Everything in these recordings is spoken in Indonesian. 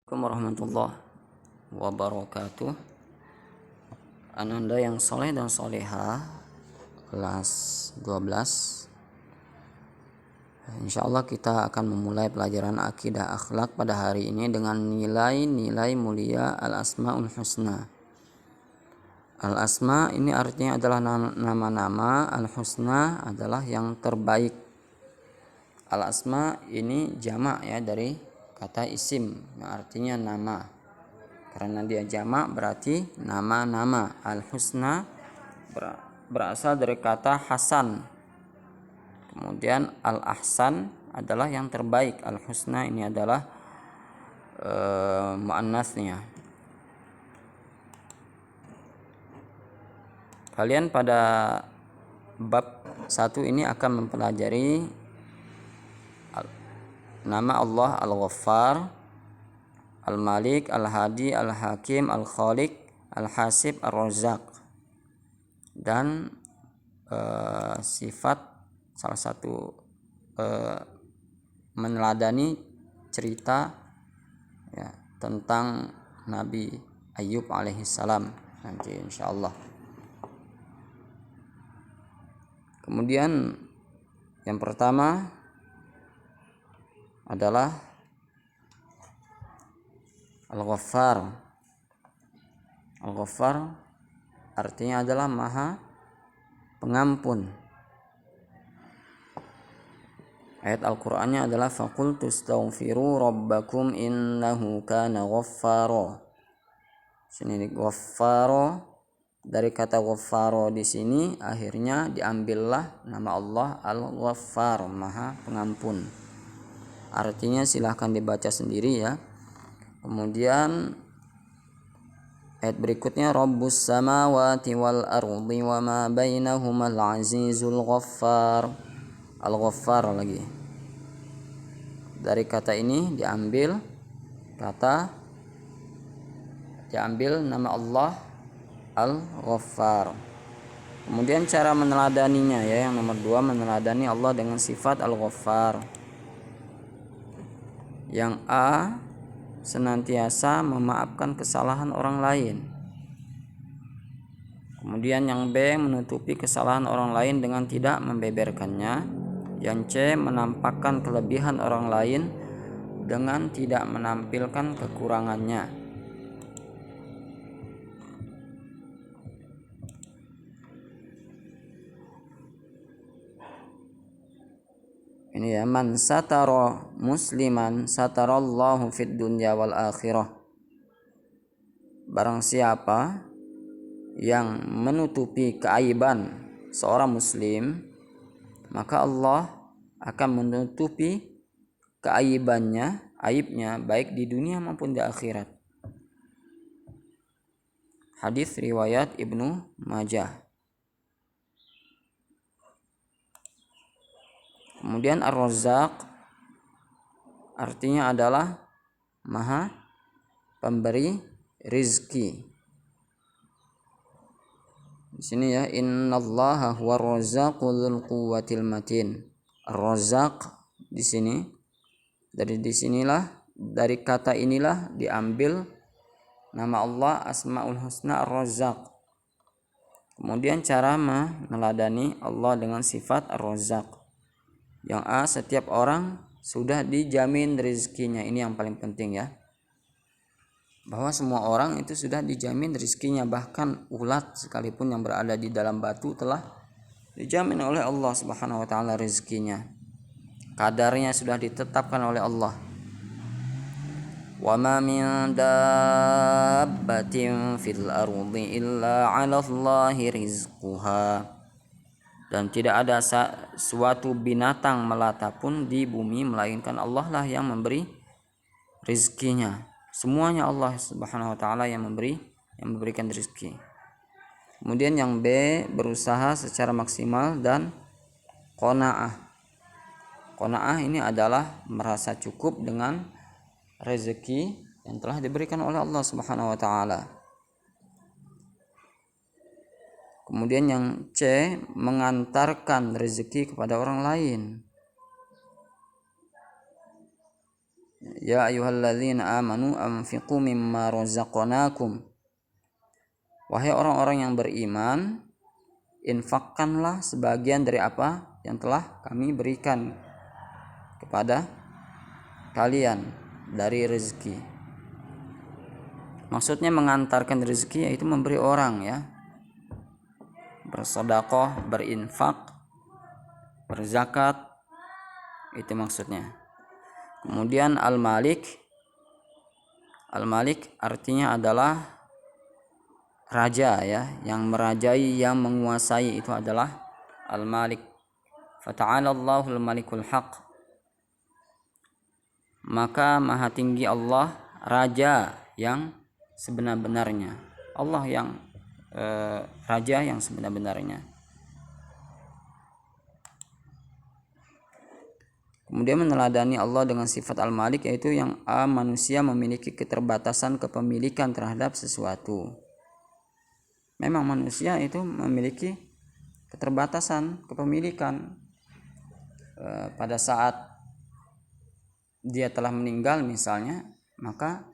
Assalamualaikum warahmatullahi wabarakatuh. Ananda yang soleh dan soleha, kelas 12. Insyaallah kita akan memulai pelajaran akidah akhlak pada hari ini dengan nilai-nilai mulia al-asmaul husna. Al-asma ini artinya adalah nama-nama, al-husna adalah yang terbaik. Al-asma ini jamak ya dari kata isim yang artinya nama. Karena dia jamak berarti nama-nama. Al-husna berasal dari kata hasan. Kemudian al-ahsan adalah yang terbaik. Al-husna ini adalah muannasnya. Kalian pada bab 1 ini akan mempelajari nama Allah Al-Ghaffar, Al-Malik, Al-Hadi, Al-Hakim, Al-Khaliq, Al-Hasib, Ar-Razzaq, dan sifat salah satu meneladani cerita ya, tentang Nabi Ayub alaihissalam nanti insyaallah. Kemudian yang pertama adalah Al-Ghaffar. Al-Ghaffar artinya adalah Maha Pengampun. Ayat Al-Qur'annya adalah faqultu astaghfiru rabbakum innahu kana ghaffara. Sini ghaffara, dari kata ghaffara di sini akhirnya diambillah nama Allah Al-Ghaffar, Maha Pengampun. Artinya silahkan dibaca sendiri ya. Kemudian ayat berikutnya Rabbus samawati wal ardi wa ma bainahumal azizul ghaffar. Al-Ghaffar lagi. Dari kata ini diambil nama Allah Al-Ghaffar. Kemudian cara meneladaninya ya, yang nomor 2 meneladani Allah dengan sifat Al-Ghaffar. Yang A, senantiasa memaafkan kesalahan orang lain. Kemudian yang B, menutupi kesalahan orang lain dengan tidak membeberkannya. Yang C, menampakkan kelebihan orang lain dengan tidak menampilkan kekurangannya. Ini ya, man satara musliman satarallahu fid dunya wal akhirah. Barang siapa yang menutupi keaiban seorang muslim, maka Allah akan menutupi aibnya baik di dunia maupun di akhirat. Hadis riwayat Ibnu Majah. Kemudian Ar-Razzaq artinya adalah Maha Pemberi rizki. Di sini ya, innallaha huwar razzaqu dzul quwwatil matin. Ar-Razzaq di sini, dari kata inilah diambil nama Allah Asmaul Husna Ar-Razzaq. Kemudian cara meneladani Allah dengan sifat Ar-Razzaq. Yang A, setiap orang sudah dijamin rezekinya. Ini yang paling penting ya, bahwa semua orang itu sudah dijamin rezekinya. Bahkan ulat sekalipun yang berada di dalam batu telah dijamin oleh Allah Subhanahu wa taala rezekinya. Kadarnya sudah ditetapkan oleh Allah. Wa ma min dabbatin fil ardi illa 'ala Allahi rizquha. Dan tidak ada suatu binatang melata pun di bumi melainkan Allah lah yang memberi rezekinya. Semuanya Allah Subhanahu wa taala yang memberikan rezeki. Kemudian yang B, berusaha secara maksimal dan qanaah. Qanaah ini adalah merasa cukup dengan rezeki yang telah diberikan oleh Allah Subhanahu wa taala. Kemudian yang C, mengantarkan rezeki kepada orang lain. Ya ayyuhalladzina amanu anfiqu mimma razaqnakum. Wahai orang-orang yang beriman, infakkanlah sebagian dari apa yang telah kami berikan kepada kalian dari rezeki. Maksudnya mengantarkan rezeki yaitu memberi orang ya. Bersedekah, berinfak, berzakat, itu maksudnya. Kemudian Al-Malik artinya adalah raja ya, yang merajai, yang menguasai, itu adalah Al-Malik. Fata'ala Allahul Malikul Haq. Maka maha tinggi Allah, raja yang sebenar-benarnya. Allah yang raja yang sebenar-benarnya. Kemudian meneladani Allah dengan sifat Al-Malik, yaitu yang manusia memiliki keterbatasan kepemilikan terhadap sesuatu. Memang manusia itu memiliki keterbatasan kepemilikan. Pada saat dia telah meninggal misalnya, maka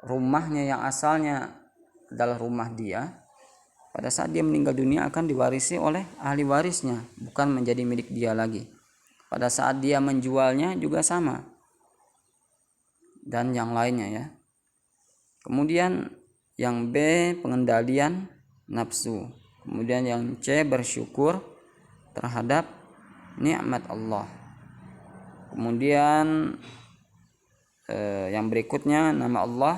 rumahnya yang asalnya adalah rumah dia, pada saat dia meninggal dunia akan diwarisi oleh ahli warisnya, bukan menjadi milik dia lagi. Pada saat dia menjualnya juga sama, dan yang lainnya ya. Kemudian yang B, pengendalian nafsu. Kemudian yang C, bersyukur terhadap nikmat Allah. Kemudian yang berikutnya nama Allah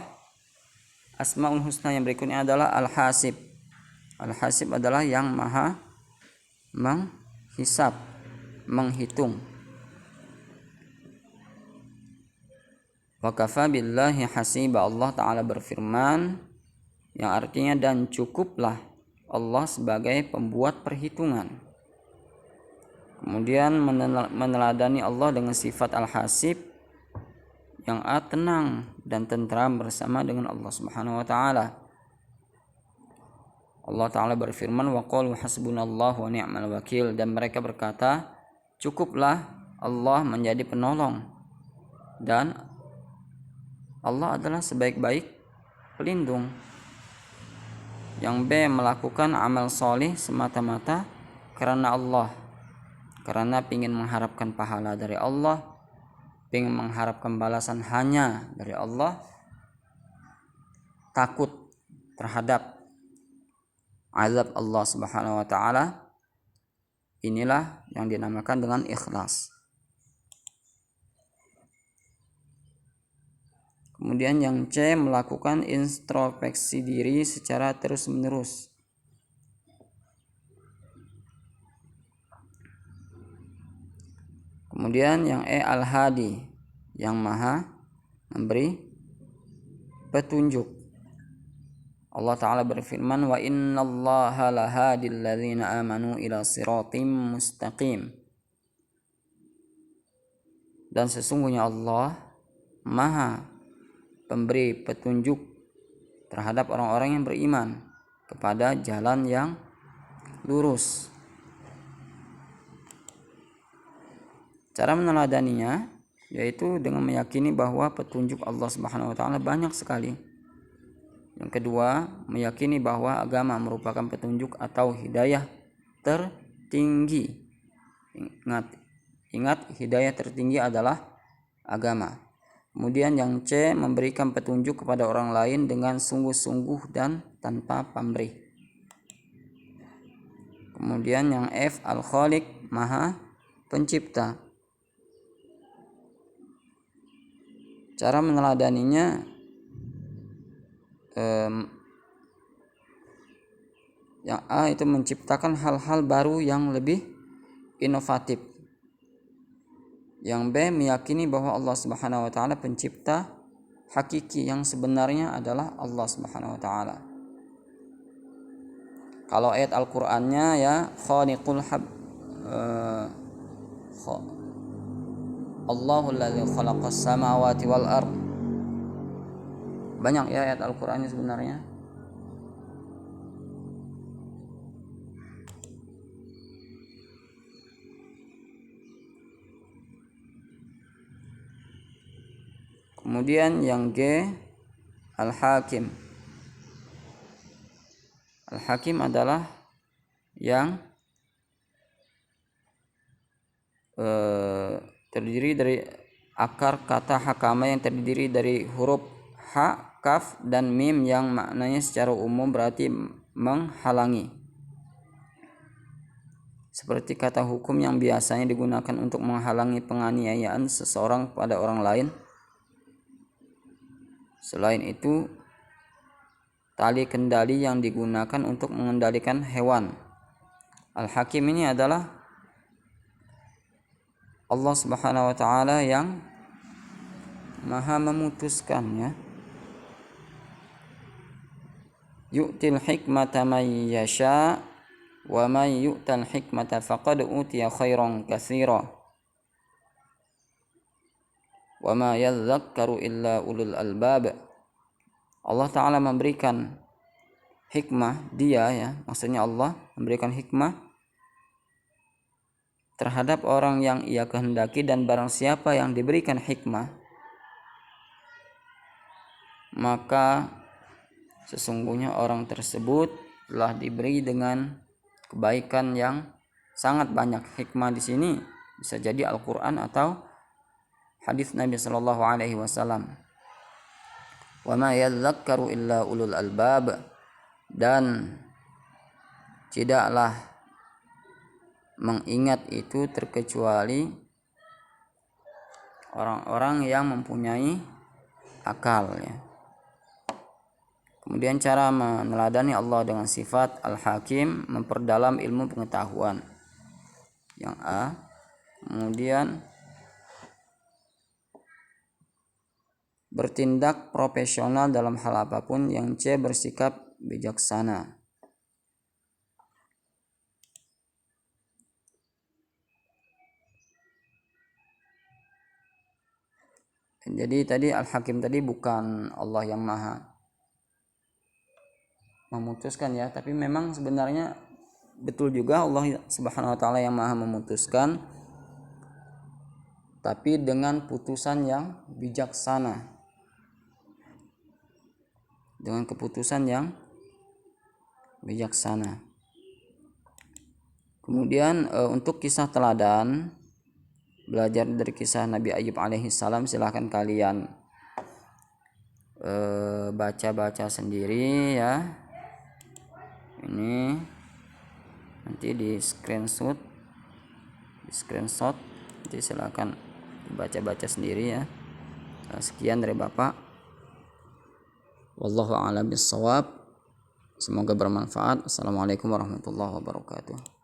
Asmaul Husna, yang berikutnya adalah Al-Hasib. Al-Hasib adalah yang maha menghisab, menghitung. Wa kafa billahi hasiba. Allah Ta'ala berfirman, yang artinya dan cukuplah Allah sebagai pembuat perhitungan. Kemudian meneladani Allah dengan sifat Al-Hasib, yang tenang dan tentram bersama dengan Allah Subhanahu wa taala. Allah Ta'ala berfirman, wa qalu hasbunallahu wa ni'mal wakil, dan mereka berkata, cukuplah Allah menjadi penolong dan Allah adalah sebaik-baik pelindung. Yang B, melakukan amal soleh semata-mata karena Allah, karena ingin mengharapkan pahala dari Allah, ingin mengharapkan balasan hanya dari Allah, takut terhadap azab Allah Subhanahu wa taala. Inilah yang dinamakan dengan ikhlas. Kemudian yang C, melakukan introspeksi diri secara terus-menerus. Kemudian yang E, Al-Hadi, yang maha memberi petunjuk. Allah Ta'ala berfirman, wa innallaha lahadil ladzina amanu ila siratim mustaqim. Dan sesungguhnya Allah maha pemberi petunjuk terhadap orang-orang yang beriman kepada jalan yang lurus. Cara meneladaninya yaitu dengan meyakini bahwa petunjuk Allah Subhanahu wa taala banyak sekali. Yang kedua, meyakini bahwa agama merupakan petunjuk atau hidayah tertinggi. Ingat hidayah tertinggi adalah agama. Kemudian yang C, memberikan petunjuk kepada orang lain dengan sungguh-sungguh dan tanpa pamrih. Kemudian yang F, Al-Khaliq, maha pencipta. Cara meneladaninya yang A itu menciptakan hal-hal baru yang lebih inovatif. Yang B, meyakini bahwa Allah Subhanahu wa taala pencipta hakiki, yang sebenarnya adalah Allah Subhanahu wa taala. Kalau ayat Al-Qur'annya ya, khaliqul Allahul ladzi khalaqas samawati wal ard. Banyak ya ayat Al-Qur'annya sebenarnya. Kemudian yang G, Al-Hakim. Al-Hakim adalah yang terdiri dari akar kata hakama yang terdiri dari huruf ha, kaf, dan mim yang maknanya secara umum berarti menghalangi. Seperti kata hukum yang biasanya digunakan untuk menghalangi penganiayaan seseorang pada orang lain. Selain itu, tali kendali yang digunakan untuk mengendalikan hewan. Al-Hakim ini adalah Allah Subhanahu wa taala yang Maha memutuskan, ya. Yu'til hikmata man yasha wa man yu'tal hikmata faqad utiya khairan katsira wa ma yadhakkaru illa ulul albab. Allah taala memberikan hikmah, dia, ya, maksudnya Allah memberikan hikmah terhadap orang yang ia kehendaki, dan barang siapa yang diberikan hikmah maka sesungguhnya orang tersebut telah diberi dengan kebaikan yang sangat banyak. Hikmah di sini bisa jadi Al-Qur'an atau hadis Nabi sallallahu alaihi wasallam. Wa ma yadhakkaru illa ulul albab, dan tidaklah mengingat itu terkecuali orang-orang yang mempunyai akal, ya. Kemudian cara meneladani Allah dengan sifat Al-Hakim, memperdalam ilmu pengetahuan. Yang A. Kemudian bertindak profesional dalam hal apapun. Yang C. bersikap bijaksana. Jadi tadi Al-Hakim tadi bukan Allah yang Maha memutuskan, ya, tapi memang sebenarnya betul juga Allah Subhanahu wa taala yang Maha memutuskan, tapi dengan putusan yang bijaksana, dengan keputusan yang bijaksana. Kemudian untuk kisah teladan, belajar dari kisah Nabi Ayub alaihissalam, silahkan kalian baca-baca sendiri, ya. Ini nanti di screenshot, nanti silakan baca-baca sendiri, ya. Sekian dari Bapak. Wallahu a'lam bishawab. Semoga bermanfaat. Assalamualaikum warahmatullahi wabarakatuh.